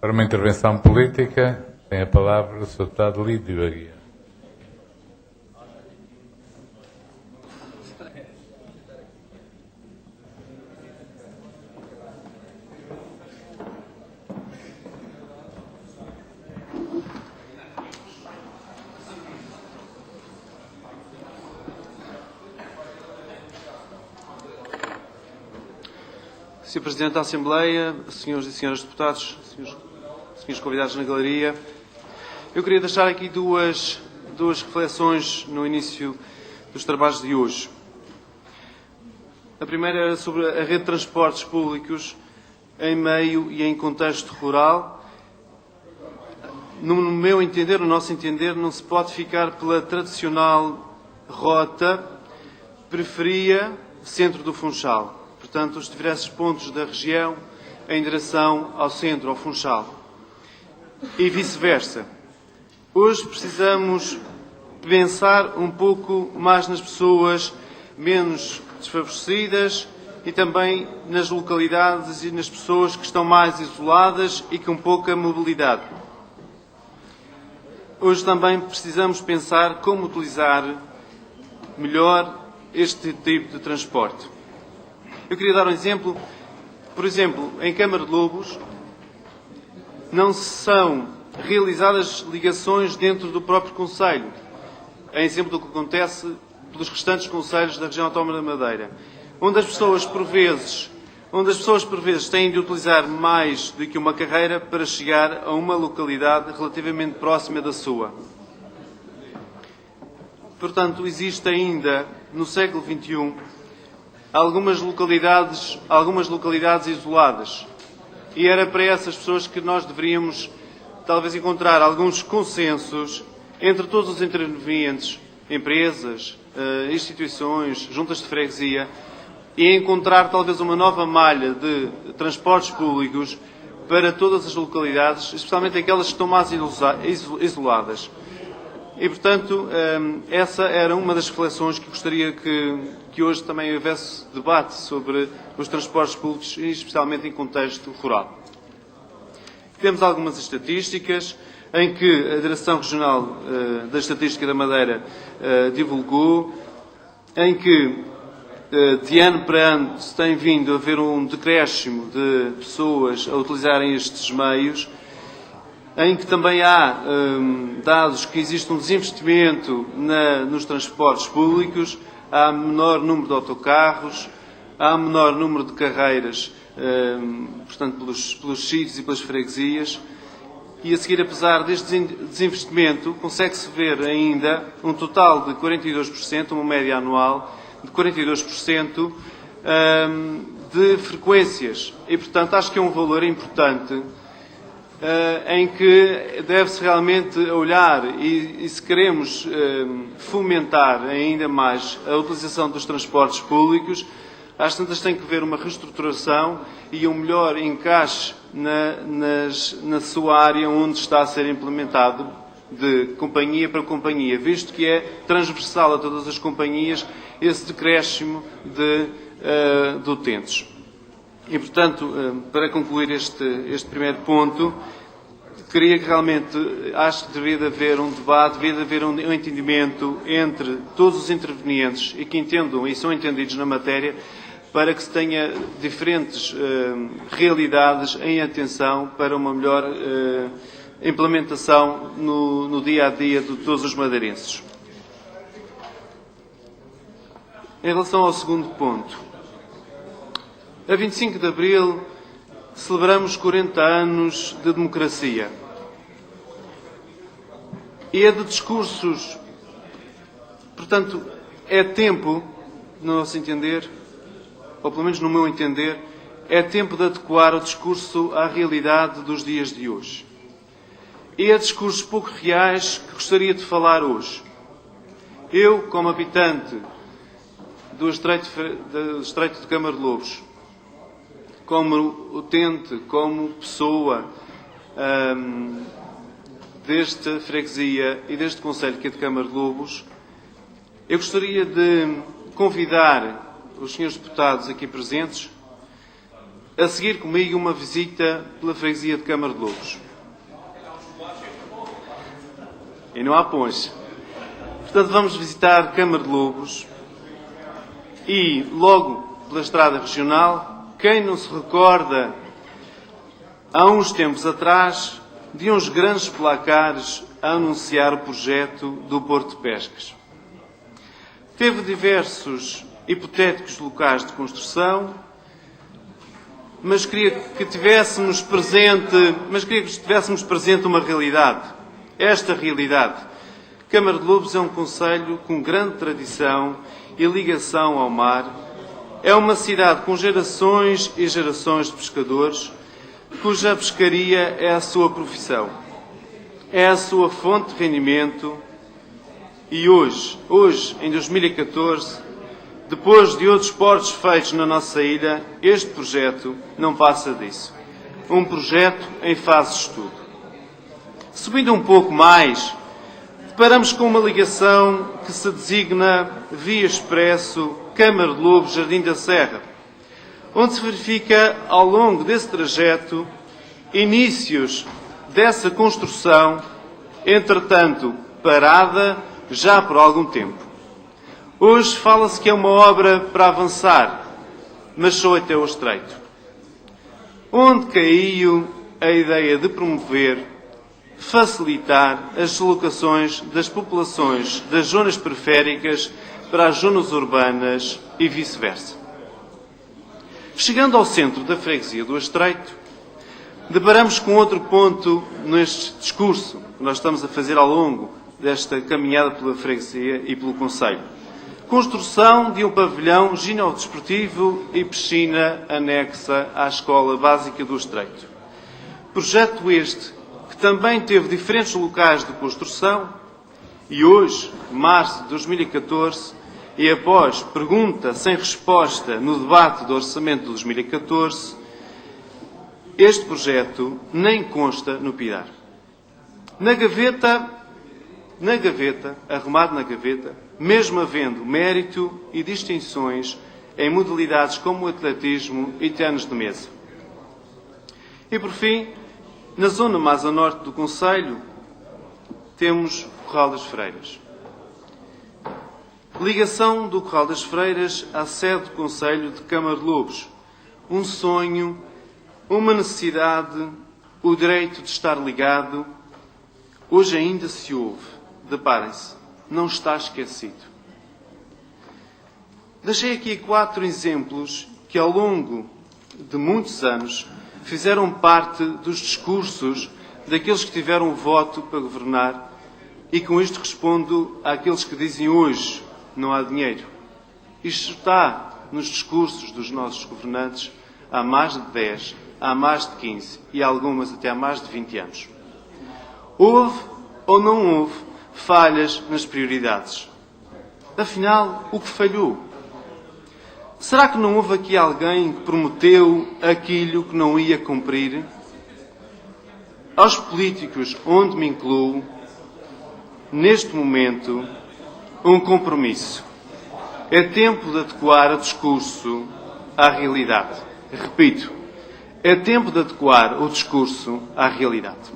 Para uma intervenção política, tem a palavra o Sr. Deputado Lídio Aguiar. Sr. Presidente da Assembleia, senhores e senhoras deputados, senhores convidados na galeria, eu queria deixar aqui duas reflexões no início dos trabalhos de hoje. A primeira era sobre a rede de transportes públicos em meio e em contexto rural. No meu entender, no nosso entender, não se pode ficar pela tradicional rota periferia centro do Funchal. Portanto, os diversos pontos da região em direção ao centro, ao Funchal. E vice-versa. Hoje precisamos pensar um pouco mais nas pessoas menos desfavorecidas e também nas localidades e nas pessoas que estão mais isoladas e com pouca mobilidade. Hoje também precisamos pensar como utilizar melhor este tipo de transporte. Eu queria dar um exemplo. Por exemplo, em Câmara de Lobos, não são realizadas ligações dentro do próprio concelho. É exemplo do que acontece pelos restantes concelhos da região autónoma da Madeira, onde as pessoas, por vezes, têm de utilizar mais do que uma carreira para chegar a uma localidade relativamente próxima da sua. Portanto, existe ainda, no século XXI, algumas localidades isoladas. E era para essas pessoas que nós deveríamos, talvez, encontrar alguns consensos entre todos os intervenientes, empresas, instituições, juntas de freguesia, e encontrar, talvez, uma nova malha de transportes públicos para todas as localidades, especialmente aquelas que estão mais isoladas. E, portanto, essa era uma das reflexões que gostaria que hoje também houvesse debate sobre os transportes públicos, e especialmente em contexto rural. Temos algumas estatísticas em que a Direção Regional da Estatística da Madeira divulgou, em que de ano para ano se tem vindo a haver um decréscimo de pessoas a utilizarem estes meios, em que também há dados que existe um desinvestimento nos transportes públicos, há menor número de autocarros, há menor número de carreiras, portanto, pelos sítios e pelas freguesias. E a seguir, apesar deste desinvestimento, consegue-se ver ainda um total de 42%, uma média anual de 42% de frequências. E, portanto, acho que é um valor importante em que deve-se realmente olhar e se queremos fomentar ainda mais a utilização dos transportes públicos, às tantas tem que haver uma reestruturação e um melhor encaixe na sua área onde está a ser implementado de companhia para companhia, visto que é transversal a todas as companhias esse decréscimo de utentes. E, portanto, para concluir este primeiro ponto, queria que realmente, acho que deveria de haver um debate, deveria de haver um entendimento entre todos os intervenientes e que entendam e são entendidos na matéria, para que se tenha diferentes realidades em atenção para uma melhor implementação no dia-a-dia de todos os madeirenses. Em relação ao segundo ponto, a 25 de Abril celebramos 40 anos de democracia. E é de discursos, portanto, é tempo, no nosso entender, ou pelo menos no meu entender, é tempo de adequar o discurso à realidade dos dias de hoje. E é discursos pouco reais que gostaria de falar hoje. Eu, como habitante do Estreito de Câmara de Lobos, como utente, como pessoa desta freguesia e deste concelho que é de Câmara de Lobos, eu gostaria de convidar os senhores deputados aqui presentes a seguir comigo uma visita pela freguesia de Câmara de Lobos. E não há ponche. Portanto, vamos visitar Câmara de Lobos e, logo pela estrada regional, quem não se recorda, há uns tempos atrás, de uns grandes placares a anunciar o projeto do Porto de Pescas. Teve diversos hipotéticos locais de construção, mas queria que tivéssemos presente uma realidade. Esta realidade. Câmara de Lobos é um concelho com grande tradição e ligação ao mar. É uma cidade com gerações e gerações de pescadores, cuja pescaria é a sua profissão. É a sua fonte de rendimento. E hoje, em 2014, depois de outros portos feitos na nossa ilha, este projeto não passa disso. Um projeto em fase de estudo. Subindo um pouco mais, deparamos com uma ligação que se designa Via Expresso Câmara de Lobos Jardim da Serra, onde se verifica ao longo desse trajeto inícios dessa construção, entretanto parada já por algum tempo. Hoje fala-se que é uma obra para avançar, mas só até o estreito. Onde caiu a ideia de promover, facilitar as deslocações das populações das zonas periféricas para as zonas urbanas e vice-versa. Chegando ao centro da freguesia do Estreito, deparamos com outro ponto neste discurso que nós estamos a fazer ao longo desta caminhada pela freguesia e pelo concelho. Construção de um pavilhão ginocdesportivo e piscina anexa à Escola Básica do Estreito. Projeto este que também teve diferentes locais de construção e hoje, março de 2014, e após pergunta sem resposta no debate do Orçamento de 2014, este projeto nem consta no PIDAR. Na gaveta, arrumado na gaveta, mesmo havendo mérito e distinções em modalidades como o atletismo e ténis de mesa. E por fim, na zona mais a norte do concelho, temos o Curral das Freiras. Ligação do Curral das Freiras à sede do concelho de Câmara de Lobos. Um sonho, uma necessidade, o direito de estar ligado. Hoje ainda se ouve. Deparem-se, não está esquecido. Deixei aqui 4 exemplos que ao longo de muitos anos fizeram parte dos discursos daqueles que tiveram o voto para governar e com isto respondo àqueles que dizem hoje não há dinheiro. Isto está nos discursos dos nossos governantes há mais de 10, há mais de 15 e algumas até há mais de 20 anos. Houve ou não houve falhas nas prioridades? Afinal, o que falhou? Será que não houve aqui alguém que prometeu aquilo que não ia cumprir? Aos políticos, onde me incluo, neste momento, um compromisso. É tempo de adequar o discurso à realidade. Repito, é tempo de adequar o discurso à realidade.